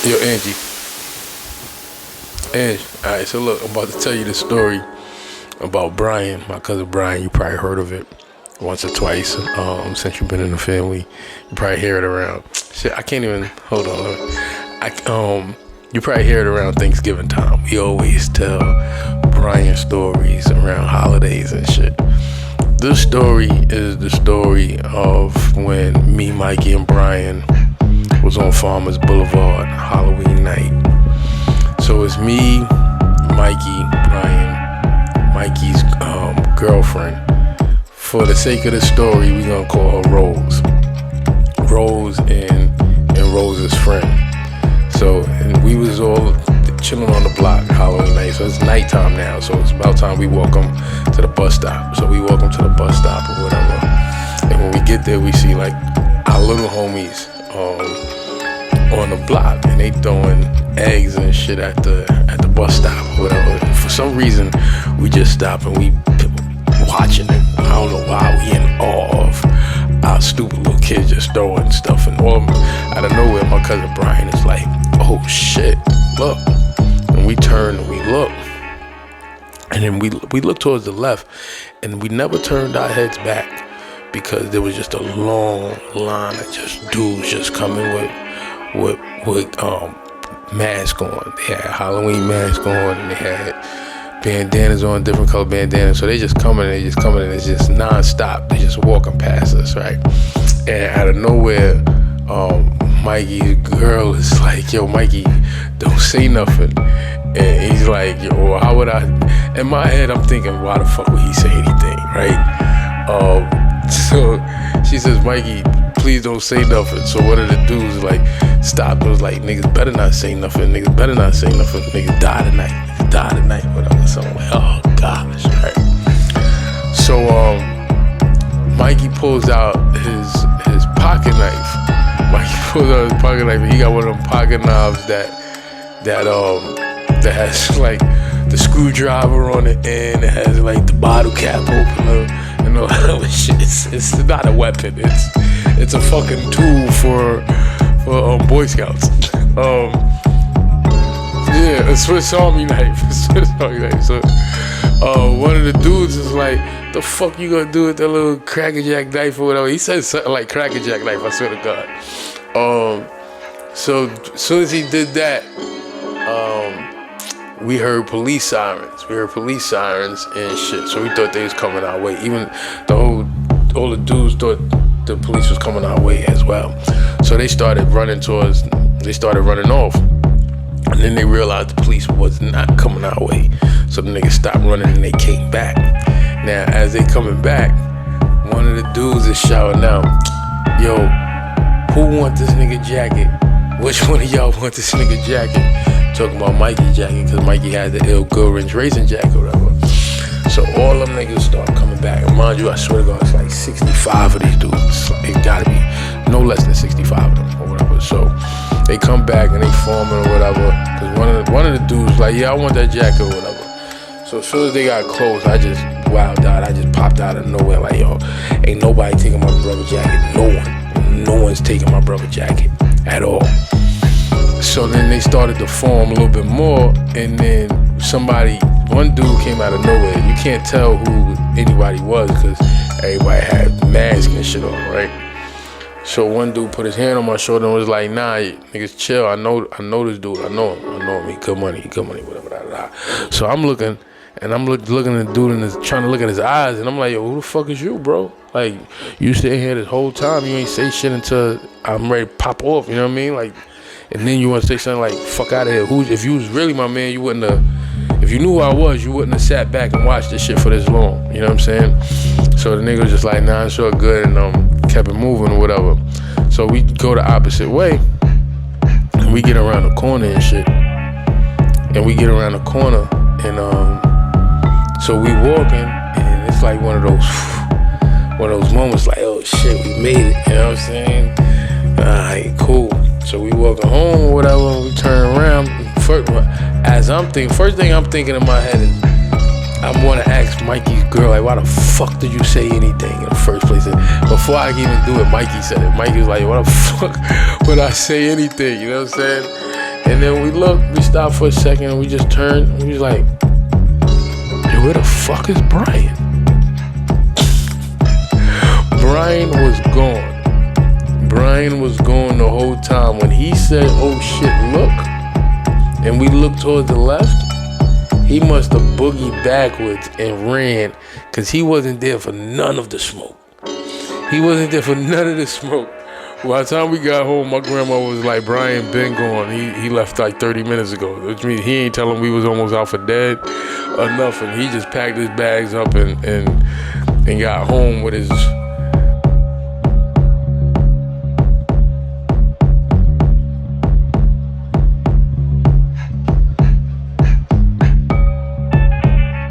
Yo, Angie. Alright, so look, I'm about to tell you the story about Brian, my cousin Brian. You probably heard of it once or twice since you've been in the family. You probably hear it around. Shit, I can't even, hold on. You probably hear it around Thanksgiving time. We always tell Brian stories around holidays and shit. This story is the story of when me, Mikey, and Brian was on Farmers Blvd Halloween night. So it's me, Mikey, Brian, Mikey's girlfriend. For the sake of the story, we gonna call her Rose. Rose and Rose's friend. So, and we was all chilling on the block Halloween night. So it's nighttime now. So it's about time we walk them to the bus stop. So we walk them to the bus stop or whatever. And when we get there, we see like our little homies on the block, and they throwing eggs and shit at the bus stop or whatever. And for some reason, we just stop and we watching it. I don't know why we in awe of our stupid little kids just throwing stuff, and all out of nowhere, my cousin Brian is like, "Oh shit, look!" And we turn and we look, and then we look towards the left, and we never turned our heads back because there was just a long line of just dudes just coming with masks on. They had Halloween masks on, and they had bandanas on, different color bandanas. So they just coming, and it's just non-stop. They just walking past us, right? And out of nowhere, Mikey's girl is like, "Yo, Mikey, don't say nothing." And he's like, "Yo, how would I?" In my head, I'm thinking, why the fuck would he say anything, right? So she says, "Mikey, please don't say nothing." So one of the dudes like stopped and was like, "Niggas better not say nothing. Niggas better not say nothing. Niggas die tonight. Niggas die tonight." Whatever. So I'm like, oh gosh, right? So Mikey pulls out his pocket knife. Mikey pulls out his pocket knife, and he got one of them pocket knives that has like the screwdriver on it, and it has like the bottle cap opener and all that other shit. It's not a weapon. It's a fucking tool for Boy Scouts. Yeah, a Swiss Army knife. So one of the dudes is like, "The fuck you gonna do with that little Cracker Jack knife or whatever?" He said something like Cracker Jack knife, I swear to God. So as soon as he did that, we heard police sirens. And shit. So we thought they was coming our way. Even all the dudes thought the police was coming our way as well. So they started running off. And then they realized the police was not coming our way. So the niggas stopped running and they came back. Now, as they coming back, one of the dudes is shouting out, "Yo, who want this nigga jacket? Which one of y'all want this nigga jacket?" Talking about Mikey's jacket, because Mikey had the ill Good Range Racing jacket or whatever. So all them niggas start coming back. And mind you, I swear to God, it's like 65 of these dudes. It gotta be no less than 65 of them or whatever. So they come back and they forming or whatever. Because one of the dudes like, "Yeah, I want that jacket or whatever." So as soon as they got close, I just wowed out. I just popped out of nowhere like, "Yo, ain't nobody taking my brother jacket. No one's taking my brother jacket at all." So then they started to form a little bit more, and then one dude came out of nowhere. You can't tell who anybody was because everybody had masks and shit on, right? So one dude put his hand on my shoulder and was like, "Nah, niggas chill. I know this dude. I know him. He good money, whatever, da. So I'm looking, and I'm looking at the dude and trying to look at his eyes, and I'm like, "Yo, who the fuck is you, bro? Like, you sitting here this whole time, you ain't say shit until I'm ready to pop off, you know what I mean? Like, and then you want to say something like, fuck out of here. If you was really my man, you wouldn't have, if you knew who I was, you wouldn't have sat back and watched this shit for this long, you know what I'm saying?" So the nigga was just like, "Nah, it's all good," and kept it moving or whatever. So we go the opposite way, and we get around the corner and shit. And so we walking, and it's like one of those moments like, "Oh shit, we made it," you know what I'm saying? Alright, cool. So we walking home or whatever, and we turn around. First thing I'm thinking in my head is, I want to ask Mikey's girl, like, "Why the fuck did you say anything in the first place?" And before I can even do it, Mikey said it. Mikey was like, "Why the fuck would I say anything?" You know what I'm saying? And then we stopped for a second, and we just turned, and we was like, yo, where the fuck is Brian? Brian was gone. Brian was gone the whole time. When he said, oh shit, look, and we looked towards the left, he must have boogied backwards and ran, because he wasn't there for none of the smoke. He wasn't there for none of the smoke. By the time we got home, my grandma was like, Brian been gone. He left like 30 minutes ago, which means he ain't telling we was almost out for dead or nothing. He just packed his bags up and got home with his